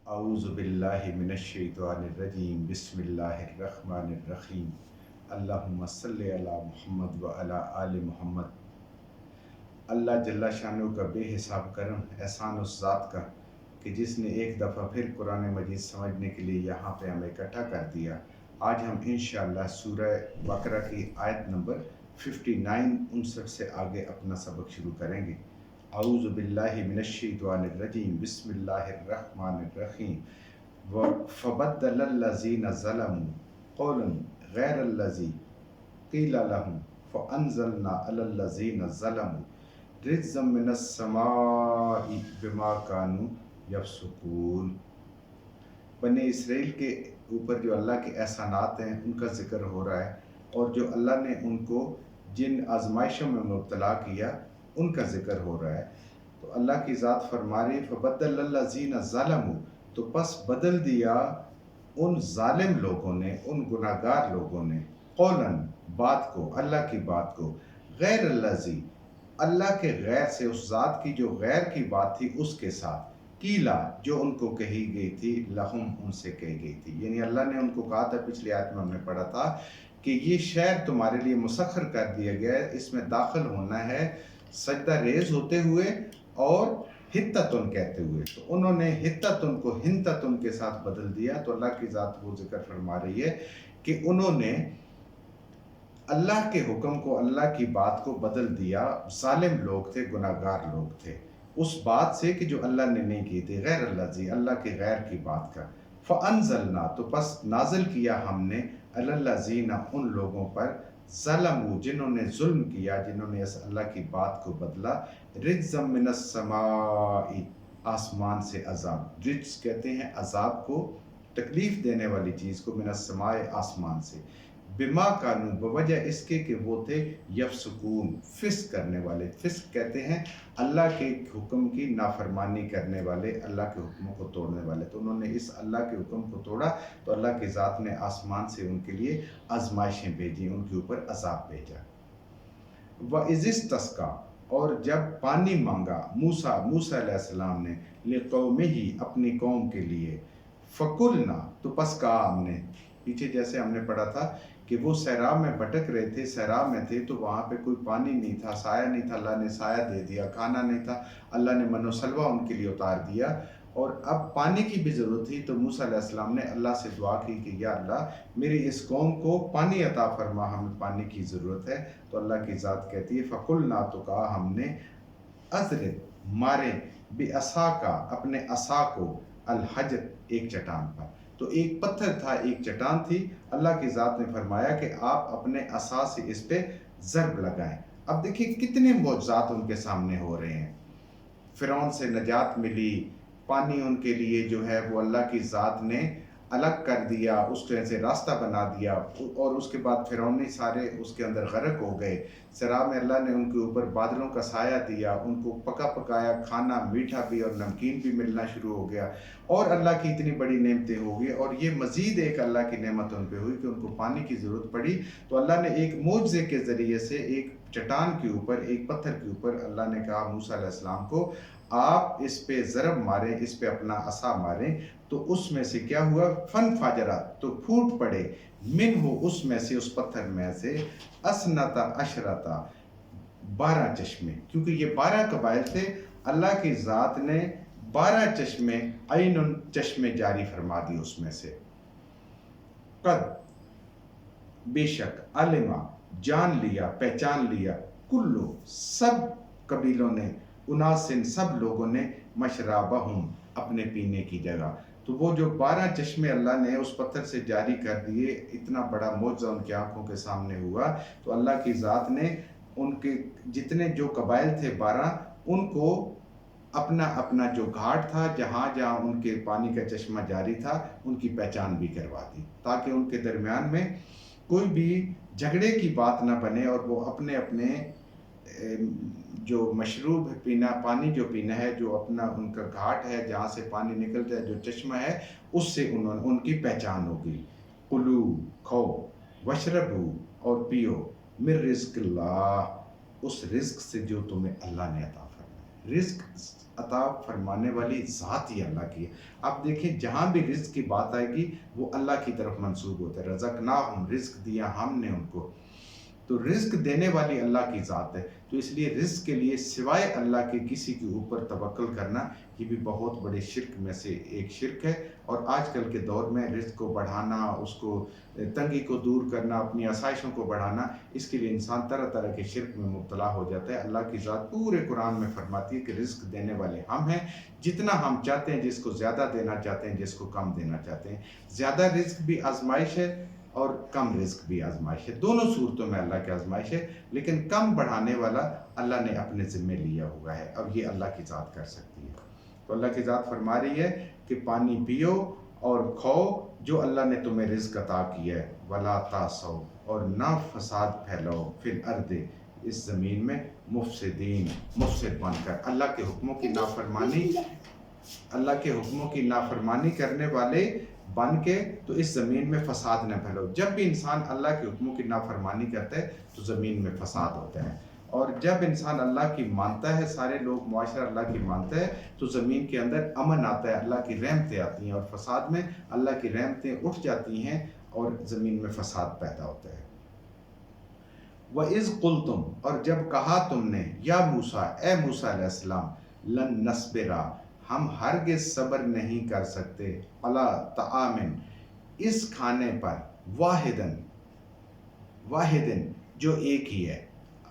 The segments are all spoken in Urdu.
اعوذ باللہ من الشیطان الرجیم بسم اللہ الرحمن الرحیم اللہم صلی علی محمد وعلی آل محمد۔ اللہ جل شانہ کا بے حساب کرم احسان اس ذات کا کہ جس نے ایک دفعہ پھر قرآن مجید سمجھنے کے لیے یہاں پہ ہمیں اکٹھا کر دیا۔ آج ہم انشاءاللہ سورہ بقرہ کی آیت نمبر 59 سے آگے اپنا سبق شروع کریں گے۔ اعوذ باللہ من الشیطان الرجیم بسم اللہ الرحمن الرحیم فبدل الذین ظلموا قولا غیر الذی قیل لهم فانزلنا علی الذین ظلموا رجزا من السماء بما كانوا یفسقون۔ بنی اسرائیل کے اوپر جو اللہ کے احسانات ہیں ان کا ذکر ہو رہا ہے، اور جو اللہ نے ان کو جن آزمائشوں میں مبتلا کیا ان کا ذکر ہو رہا ہے۔ تو اللہ کی ذات فرما رہی فبدل الذین ظلموا، تو پس بدل دیا ان ظالم لوگوں نے، ان گناہگار لوگوں نے، قولاً بات کو، اللہ کی بات کو، غیر الذی، اللہ کے غیر سے، اس ذات کی جو غیر کی بات تھی اس کے ساتھ، قیلا، جو ان کو کہی گئی تھی، لہم، ان سے کہی گئی تھی۔ یعنی اللہ نے ان کو کہا تھا، پچھلی آیت میں ہم نے پڑھا تھا کہ یہ شہر تمہارے لیے مسخر کر دیا گیا ہے، اس میں داخل ہونا ہے سجدہ ریز ہوتے ہوئے اور ہتتن کہتے ہوئے۔ تو انہوں نے ہتتن کو ہنتتن کے ساتھ بدل دیا۔ تو اللہ کی ذات وہ ذکر فرما رہی ہے کہ انہوں نے اللہ کے حکم کو، اللہ کی بات کو بدل دیا۔ ظالم لوگ تھے، گناہگار لوگ تھے اس بات سے کہ جو اللہ نے نہیں کی تھی، غیر الذی، اللہ کے غیر کی بات کا۔ فانزلنا، تو پس نازل کیا ہم نے، علی الذین، ان لوگوں پر، ظلموا، جنہوں نے ظلم کیا، جنہوں نے اس اللہ کی بات کو بدلا، رجزا من السماء، آسمان سے عذاب۔ رجز کہتے ہیں عذاب کو، تکلیف دینے والی چیز کو، من السماء، آسمان سے، بما کانوا، بوجہ اس کے کہ وہ تھے، یفسقون، فسق کرنے والے۔ فسق کہتے ہیں اللہ کے حکم کی نافرمانی کرنے والے، اللہ کے حکموں کو توڑنے والے۔ تو انہوں نے اس اللہ کے حکم کو توڑا تو اللہ کی ذات نے آسمان سے ان کے لیے آزمائشیں بھیجی، ان کے اوپر عذاب بھیجا۔ وَإِذِ اسْتَسْقَىٰ، اور جب پانی مانگا موسیٰ علیہ السلام نے، لِقَوْمِهِ، اپنی قوم کے لیے، فَقُلْنَا، تو پس کہا ہم نے، پیچھے جیسے ہم نے پڑھا تھا کہ وہ صحرا میں بھٹک رہے تھے، صحرا میں تھے تو وہاں پہ کوئی پانی نہیں تھا، سایہ نہیں تھا، اللہ نے سایہ دے دیا، کھانا نہیں تھا، اللہ نے من و سلوہ ان کے لیے اتار دیا، اور اب پانی کی بھی ضرورت تھی۔ تو موسیٰ علیہ السلام نے اللہ سے دعا کی کہ یا اللہ میری اس قوم کو پانی عطا فرما، ہمیں پانی کی ضرورت ہے۔ تو اللہ کی ذات کہتی ہے فَقُلْنَا، تو کہا ہم نے، اضرب، مارے، بِعَصَاکَ، اپنے عصا کو، الحجر، ایک چٹان پر۔ تو ایک پتھر تھا، ایک چٹان تھی، اللہ کی ذات نے فرمایا کہ آپ اپنے عصا سے اس پہ ضرب لگائیں۔ اب دیکھیں کتنے معجزات ان کے سامنے ہو رہے ہیں۔ فرعون سے نجات ملی، پانی ان کے لیے جو ہے وہ اللہ کی ذات نے الگ کر دیا، اس کے سے راستہ بنا دیا، اور اس کے بعد فرعونی سارے اس کے اندر غرق ہو گئے۔ صحرا میں اللہ نے ان کے اوپر بادلوں کا سایہ دیا، ان کو پکا پکایا کھانا، میٹھا بھی اور نمکین بھی ملنا شروع ہو گیا، اور اللہ کی اتنی بڑی نعمتیں ہو گئی، اور یہ مزید ایک اللہ کی نعمت ان پہ ہوئی کہ ان کو پانی کی ضرورت پڑی۔ تو اللہ نے ایک معجزے کے ذریعے سے، ایک چٹان کے اوپر، ایک پتھر کے اوپر، اللہ نے کہا موسیٰ علیہ السلام کو آپ اس پہ ضرب ماریں، اس پہ اپنا عصا ماریں۔ تو اس میں سے کیا ہوا، فن فاجرات، تو پھوٹ پڑے، منہ، اس میں سے، اس پتھر میں سے، اسنتا عشرتا، 12 چشمے، کیونکہ یہ 12 قبائل تھے، اللہ کی ذات نے 12 چشمے، عین چشمے جاری فرما دی اس میں سے۔ قد، بے شک، علما، جان لیا، پہچان لیا، کلو، سب قبیلوں نے، اناسن، سب لوگوں نے، مشرابہم، اپنے پینے کی جگہ۔ تو وہ جو 12 چشمے اللہ نے اس پتھر سے جاری کر دیے، اتنا بڑا معجزہ ان کی آنکھوں کے سامنے ہوا۔ تو اللہ کی ذات نے ان کے جتنے جو قبائل تھے 12، ان کو اپنا اپنا جو گھاٹ تھا، جہاں جہاں ان کے پانی کا چشمہ جاری تھا، ان کی پہچان بھی کروا دی، تاکہ ان کے درمیان میں کوئی بھی جھگڑے کی بات نہ بنے، اور وہ اپنے اپنے جو مشروب پینا، پانی جو پینا ہے، جو اپنا ان کا گھاٹ ہے جہاں سے پانی نکلتا ہے، جو چشمہ ہے، اس سے ان کی پہچان ہوگی۔ کلو، کھو، وشربو، اور پیو، من رزق اللہ، اس رزق سے جو تمہیں اللہ نے عطا فرمایا۔ رزق عطا فرمانے والی ذات ہی اللہ کی ہے۔ آپ دیکھیں جہاں بھی رزق کی بات آئے گی وہ اللہ کی طرف منسوب ہوتا ہے۔ رزقناہم، رزق دیا ہم نے ان کو، تو رزق دینے والی اللہ کی ذات ہے۔ تو اس لیے رزق کے لیے سوائے اللہ کے کسی کے اوپر توکل کرنا یہ بھی بہت بڑے شرک میں سے ایک شرک ہے۔ اور آج کل کے دور میں رزق کو بڑھانا، اس کو تنگی کو دور کرنا، اپنی آسائشوں کو بڑھانا، اس کے لیے انسان طرح طرح کے شرک میں مبتلا ہو جاتا ہے۔ اللہ کی ذات پورے قرآن میں فرماتی ہے کہ رزق دینے والے ہم ہیں، جتنا ہم چاہتے ہیں، جس کو زیادہ دینا چاہتے ہیں، جس کو کم دینا چاہتے ہیں۔ زیادہ رزق بھی آزمائش ہے اور کم رزق بھی آزمائش ہے، دونوں صورتوں میں اللہ کی آزمائش ہے، لیکن کم بڑھانے والا اللہ نے اپنے ذمے لیا ہوا ہے، اب یہ اللہ کی ذات کر سکتی ہے۔ تو اللہ کی ذات فرما رہی ہے کہ پانی پیو اور کھاؤ جو اللہ نے تمہیں رزق عطا کیا ہے، ولا تعصوا، اور نہ فساد پھیلاؤ، فی الارض، اس زمین میں، مفسدین، مفسد بن کر، اللہ کے حکموں کی نافرمانی، اللہ کے حکموں کی نافرمانی کرنے والے بن کے، تو اس زمین میں فساد نہ پھیلاؤ۔ جب بھی انسان اللہ کے حکموں کی نافرمانی کرتا ہے تو زمین میں فساد ہوتا ہے، اور جب انسان اللہ کی مانتا ہے، سارے لوگ معاشرہ اللہ کی مانتا ہے، تو زمین کے اندر امن آتا ہے، اللہ کی رحمتیں آتی ہیں، اور فساد میں اللہ کی رحمتیں اٹھ جاتی ہیں اور زمین میں فساد پیدا ہوتا ہے۔ وَإِذْ قُلْتُمْ، اور جب کہا تم نے، یا موسیٰ، اے موسیٰ علیہ السلام، لن نصبرا، ہم ہرگز صبر نہیں کر سکتے، علی طعام، اس کھانے پر، واحدن، جو ایک ہی ہے،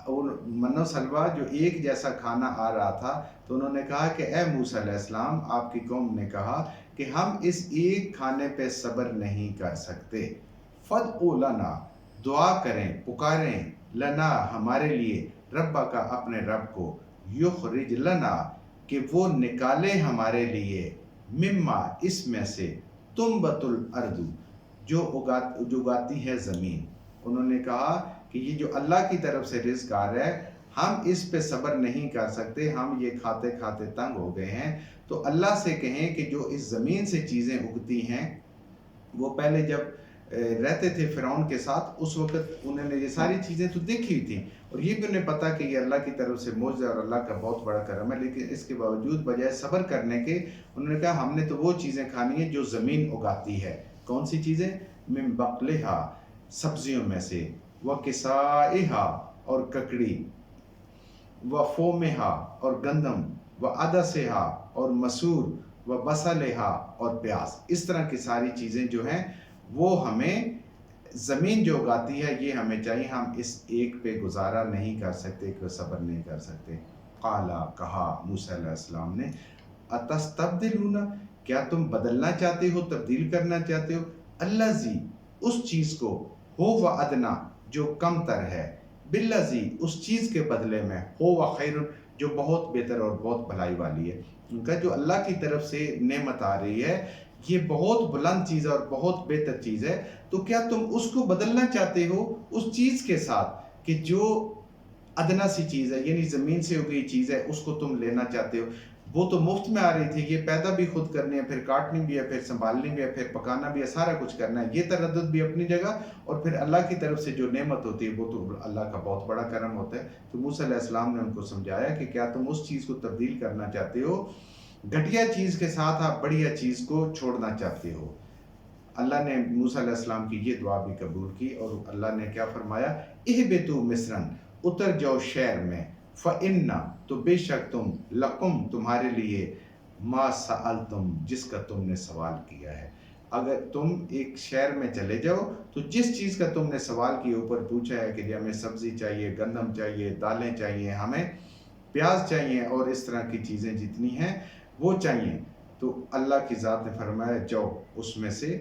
اور من و سلوہ جو ایک جیسا کھانا آ رہا تھا، تو انہوں نے کہا کہ اے موسیٰ علیہ السلام، آپ کی قوم نے کہا کہ ہم اس ایک کھانے پہ صبر نہیں کر سکتے، فَادْعُ لَنَا، دعا کریں، پکاریں، لنا، ہمارے لیے، ربا کا، اپنے رب کو، یخرج لنا، کہ وہ نکالے ہمارے لیے، مما، اس میں سے، تنبت الارض، جو اگاتی ہے زمین۔ انہوں نے کہا کہ یہ جو اللہ کی طرف سے رزق آ رہا ہے، ہم اس پہ صبر نہیں کر سکتے، ہم یہ کھاتے کھاتے تنگ ہو گئے ہیں، تو اللہ سے کہیں کہ جو اس زمین سے چیزیں اگتی ہیں، وہ پہلے جب رہتے تھے فرعون کے ساتھ، اس وقت انہوں نے یہ ساری چیزیں تو دیکھی ہوئی تھیں، اور یہ بھی انہیں پتا کہ یہ اللہ کی طرف سے معجزہ اور اللہ کا بہت بڑا کرم ہے، لیکن اس کے باوجود بجائے صبر کرنے کے، انہوں نے کہا ہم نے تو وہ چیزیں کھانی ہیں جو زمین اگاتی ہے۔ کون سی چیزیں؟ من بقلہا، سبزیوں میں سے، وکسائہا، اور ککڑی، وفومہا، اور گندم، وعدسہا، اور مسور، وبصلہا، اور پیاز، اس طرح کی ساری چیزیں جو ہیں وہ ہمیں زمین جو اگاتی ہے یہ ہمیں چاہیے، ہم اس ایک پہ گزارا نہیں کر سکتے، کہ صبر نہیں کر سکتے۔ قالا، کہا موسیٰ علیہ السلام نے، اتستبدلون، کیا تم بدلنا چاہتے ہو، تبدیل کرنا چاہتے ہو، الذی، اس چیز کو، ہو ادنا، جو کم تر ہے، بالذی، اس چیز کے بدلے میں، ہو خیر، جو بہت بہتر اور بہت بھلائی والی ہے۔ ان کا جو اللہ کی طرف سے نعمت آ رہی ہے یہ بہت بلند چیز ہے اور بہت بہتر چیز ہے، تو کیا تم اس کو بدلنا چاہتے ہو اس چیز کے ساتھ کہ جو ادنا سی چیز ہے، یعنی زمین سے اگئی چیز ہے، اس کو تم لینا چاہتے ہو؟ وہ تو مفت میں آ رہی تھی، یہ پیدا بھی خود کرنی ہے، پھر کاٹنی بھی ہے، پھر سنبھالنی بھی ہے، پھر پکانا بھی ہے، سارا کچھ کرنا ہے، یہ تردد بھی اپنی جگہ، اور پھر اللہ کی طرف سے جو نعمت ہوتی ہے وہ تو اللہ کا بہت بڑا کرم ہوتا ہے۔ تو موسیٰ علیہ السلام نے ان کو سمجھایا کہ کیا تم اس چیز کو تبدیل کرنا چاہتے ہو، گھٹیا چیز کے ساتھ آپ بڑھیا چیز کو چھوڑنا چاہتے ہو؟ اللہ نے موسیٰ علیہ السلام کی یہ دعا بھی قبول کی، اور اللہ نے کیا فرمایا، اہبطوا مصرا، اتر جاؤ شہر میں، فإن، تو بے شک تم، لکم، تمہارے لیے، ما سألتم، جس کا تم نے سوال کیا ہے۔ اگر تم ایک شہر میں چلے جاؤ تو جس چیز کا تم نے سوال کیا، اوپر پوچھا ہے کہ ہمیں سبزی چاہیے، گندم چاہیے، دالیں چاہیے، ہمیں پیاز چاہیے، اور اس طرح کی چیزیں جتنی ہیں وہ چاہیے، تو اللہ کی ذات نے فرمایا جاؤ، اس میں سے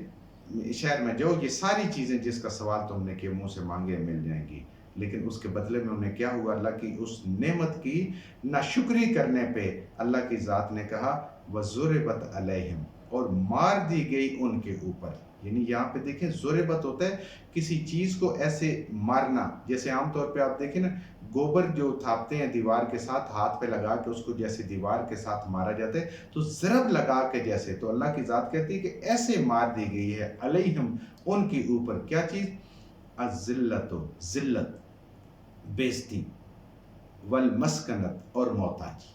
شہر میں جاؤ، یہ ساری چیزیں جس کا سوال تم نے کیا منہ سے مانگے مل جائیں گی۔ لیکن اس کے بدلے میں انہیں کیا ہوا، اللہ کی اس نعمت کی ناشکری کرنے پہ اللہ کی ذات نے کہا وَضُرِبَتْ عَلَيْهِمْ، اور مار دی گئی ان کے اوپر۔ یعنی یہاں پہ دیکھیں ضربت ہوتا ہے کسی چیز کو ایسے مارنا، جیسے عام طور پہ آپ دیکھیں نا گوبر جو تھاپتے ہیں دیوار کے ساتھ، ہاتھ پہ لگا کے اس کو جیسے دیوار کے ساتھ مارا جاتا ہے، تو ضرب لگا کے جیسے، تو اللہ کی ذات کہتی ہے کہ ایسے مار دی گئی ہے علیہم، ان کے اوپر، کیا چیز، الذلت، ذلت، بیزتی، والمسکنت، اور محتاجی۔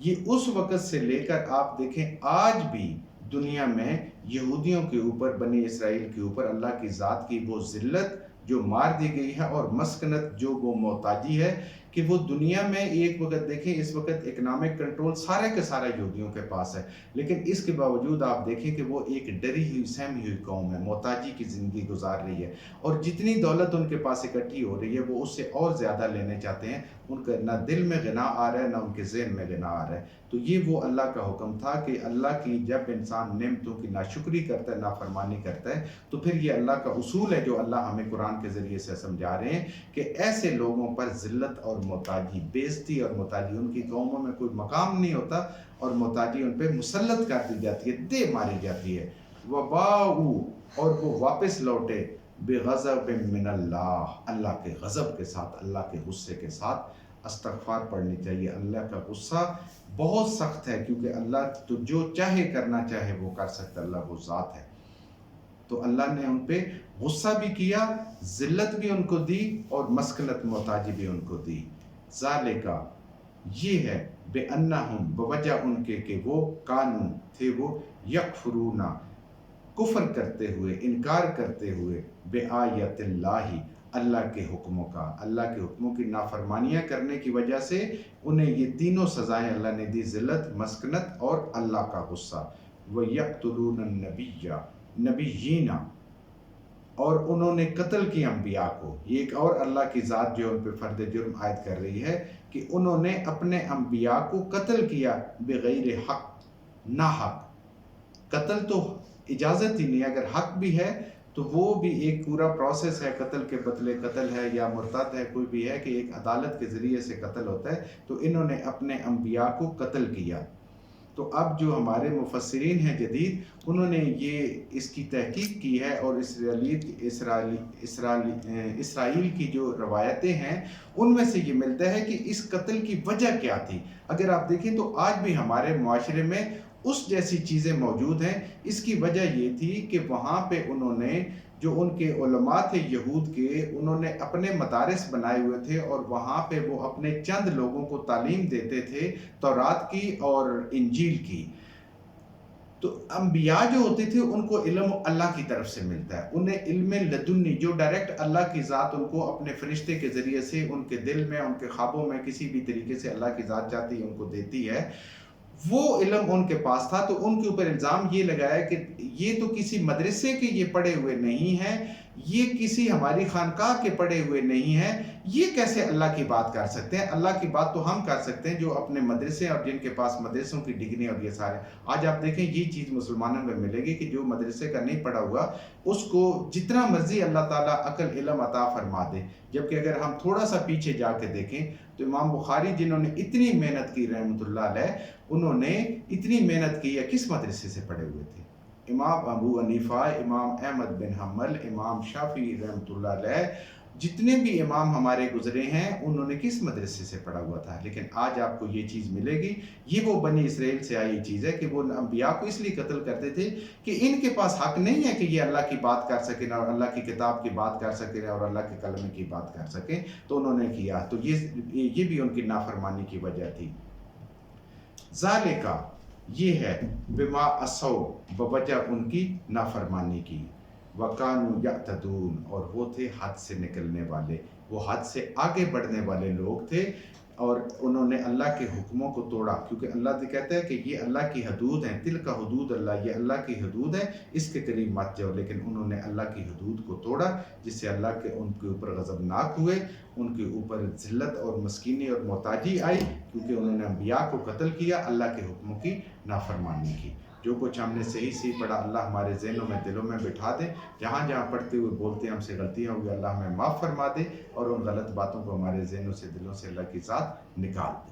یہ اس وقت سے لے کر آپ دیکھیں آج بھی دنیا میں یہودیوں کے اوپر، بنی اسرائیل کے اوپر اللہ کی ذات کی وہ ذلت جو مار دی گئی ہے، اور مسکنت جو وہ محتاجی ہے کہ وہ دنیا میں ایک وقت دیکھیں اس وقت اکنامک کنٹرول سارے کے سارے یہودیوں کے پاس ہے، لیکن اس کے باوجود آپ دیکھیں کہ وہ ایک ڈری ہوئی سہمی ہوئی قوم ہے، محتاجی کی زندگی گزار رہی ہے، اور جتنی دولت ان کے پاس اکٹھی ہو رہی ہے وہ اس سے اور زیادہ لینے چاہتے ہیں۔ ان کا نہ دل میں غنا آ رہا ہے، نہ ان کے ذہن میں غنا آ رہا ہے۔ تو یہ وہ اللہ کا حکم تھا کہ اللہ کی جب انسان نعمتوں کی ناشکری کرتا ہے، نافرمانی کرتا ہے، تو پھر یہ اللہ کا اصول ہے جو اللہ ہمیں قرآن کے ذریعے سے سمجھا رہے ہیں کہ ایسے لوگوں پر ذلت اور محتاجی، بےزتی اور محتاجی، ان کی قوموں میں کوئی مقام نہیں ہوتا، اور محتاجی ان پہ مسلط کر دی جاتی ہے، دے ماری جاتی ہے۔ وَبَاءُوا، اور وہ واپس لوٹے، بِغَضَبٍ مِّنَ اللہ، اللہ کے غضب کے ساتھ، اللہ کے غصے کے ساتھ۔ استغفار پڑھنی چاہیے۔ اللہ کا غصہ بہت سخت ہے، کیونکہ اللہ تو جو چاہے کرنا چاہے وہ کر سکتا، اللہ وہ ذات ہے۔ تو اللہ نے ان پہ غصہ بھی کیا، ذلت بھی ان کو دی، اور مسکنت محتاجی بھی ان کو دی۔ ذالکا، یہ ہے، بِأَنَّهُمْ، بوجہ ان کے کہ وہ کانوں تھے، وہ یکفرون، کفر کرتے ہوئے، انکار کرتے ہوئے، بِآیَاتِ اللہ، اللہ کے حکموں کا، اللہ کے حکموں کی نافرمانیاں کرنے کی وجہ سے انہیں یہ تینوں سزائیں اللہ نے دی، ذلت، مسکنت اور اللہ کا غصہ۔ وَيَقْتُلُونَ النَّبِيَّ، نبیین، اور انہوں نے قتل کی انبیاء کو۔ یہ ایک اور اللہ کی ذات جو ان پہ فرد جرم عائد کر رہی ہے کہ انہوں نے اپنے انبیاء کو قتل کیا، بغیر حق، نہ حق۔ قتل تو اجازت ہی نہیں، اگر حق بھی ہے تو وہ بھی ایک پورا پروسیس ہے، قتل کے بدلے قتل ہے، یا مرتد ہے کوئی بھی ہے کہ ایک عدالت کے ذریعے سے قتل ہوتا ہے، تو انہوں نے اپنے انبیاء کو قتل کیا۔ تو اب جو ہمارے مفسرین ہیں جدید، انہوں نے یہ اس کی تحقیق کی ہے، اور اسرائیل کی جو روایتیں ہیں ان میں سے یہ ملتا ہے کہ اس قتل کی وجہ کیا تھی۔ اگر آپ دیکھیں تو آج بھی ہمارے معاشرے میں اس جیسی چیزیں موجود ہیں۔ اس کی وجہ یہ تھی کہ وہاں پہ انہوں نے، جو ان کے علماء تھے یہود کے، انہوں نے اپنے مدارس بنائے ہوئے تھے، اور وہاں پہ وہ اپنے چند لوگوں کو تعلیم دیتے تھے تورات کی اور انجیل کی۔ تو انبیاء جو ہوتے تھے ان کو علم اللہ کی طرف سے ملتا ہے، انہیں علم لدنی، جو ڈائریکٹ اللہ کی ذات ان کو اپنے فرشتے کے ذریعے سے ان کے دل میں، ان کے خوابوں میں کسی بھی طریقے سے اللہ کی ذات چاہتی ہے ان کو دیتی ہے، وہ علم ان کے پاس تھا۔ تو ان کے اوپر الزام یہ لگایا کہ یہ تو کسی مدرسے کے یہ پڑھے ہوئے نہیں ہیں، یہ کسی ہماری خانقاہ کے پڑھے ہوئے نہیں ہیں، یہ کیسے اللہ کی بات کر سکتے ہیں؟ اللہ کی بات تو ہم کر سکتے ہیں جو اپنے مدرسے اور جن کے پاس مدرسوں کی ڈگری اور یہ سارے۔ آج آپ دیکھیں یہ چیز مسلمانوں میں ملے گی کہ جو مدرسے کا نہیں پڑھا ہوا اس کو جتنا مرضی اللہ تعالیٰ عقل علم عطا فرما دے، جبکہ اگر ہم تھوڑا سا پیچھے جا کے دیکھیں تو امام بخاری جنہوں نے اتنی محنت کی رحمۃ اللہ علیہ، انہوں نے اتنی محنت کی ہے، کس مدرسے سے پڑھے ہوئے تھے؟ امام ابو حنیفہ، امام احمد بن حنبل، امام شافعی رحمۃ اللہ علیہ، جتنے بھی امام ہمارے گزرے ہیں انہوں نے کس مدرسے سے پڑھا ہوا تھا؟ لیکن آج آپ کو یہ چیز ملے گی، یہ وہ بنی اسرائیل سے آئی چیز ہے کہ وہ انبیاء کو اس لیے قتل کرتے تھے کہ ان کے پاس حق نہیں ہے کہ یہ اللہ کی بات کر سکیں اور اللہ کی کتاب کی بات کر سکیں اور اللہ کے کلمے کی بات کر سکیں، تو انہوں نے کیا۔ تو یہ بھی ان کی نافرمانی کی وجہ تھی۔ ذالکا، یہ ہے، بما عصوا، بوجہ ان کی نافرمانی کی، وکانوا یعتدون، اور وہ تھے حد سے نکلنے والے، وہ حد سے آگے بڑھنے والے لوگ تھے، اور انہوں نے اللہ کے حکموں کو توڑا، کیونکہ اللہ تو کہتا ہے کہ یہ اللہ کی حدود ہیں، تلک حدود اللہ، یہ اللہ کی حدود ہے، اس کے قریب مت جاؤ، لیکن انہوں نے اللہ کی حدود کو توڑا، جس سے اللہ کے ان کے اوپر غضبناک ہوئے، ان کے اوپر ذلت اور مسکینی اور محتاجی آئی، کیونکہ انہوں نے انبیاء کو قتل کیا، اللہ کے حکموں کی نافرمانی کی۔ جو کچھ ہم نے صحیح پڑھا اللہ ہمارے ذہنوں میں، دلوں میں بٹھا دے، جہاں جہاں پڑھتے ہوئے بولتے ہم سے غلطیاں ہوئی اللہ ہمیں معاف فرما دے، اور ان غلط باتوں کو ہمارے ذہنوں سے، دلوں سے اللہ کی ذات نکال دے۔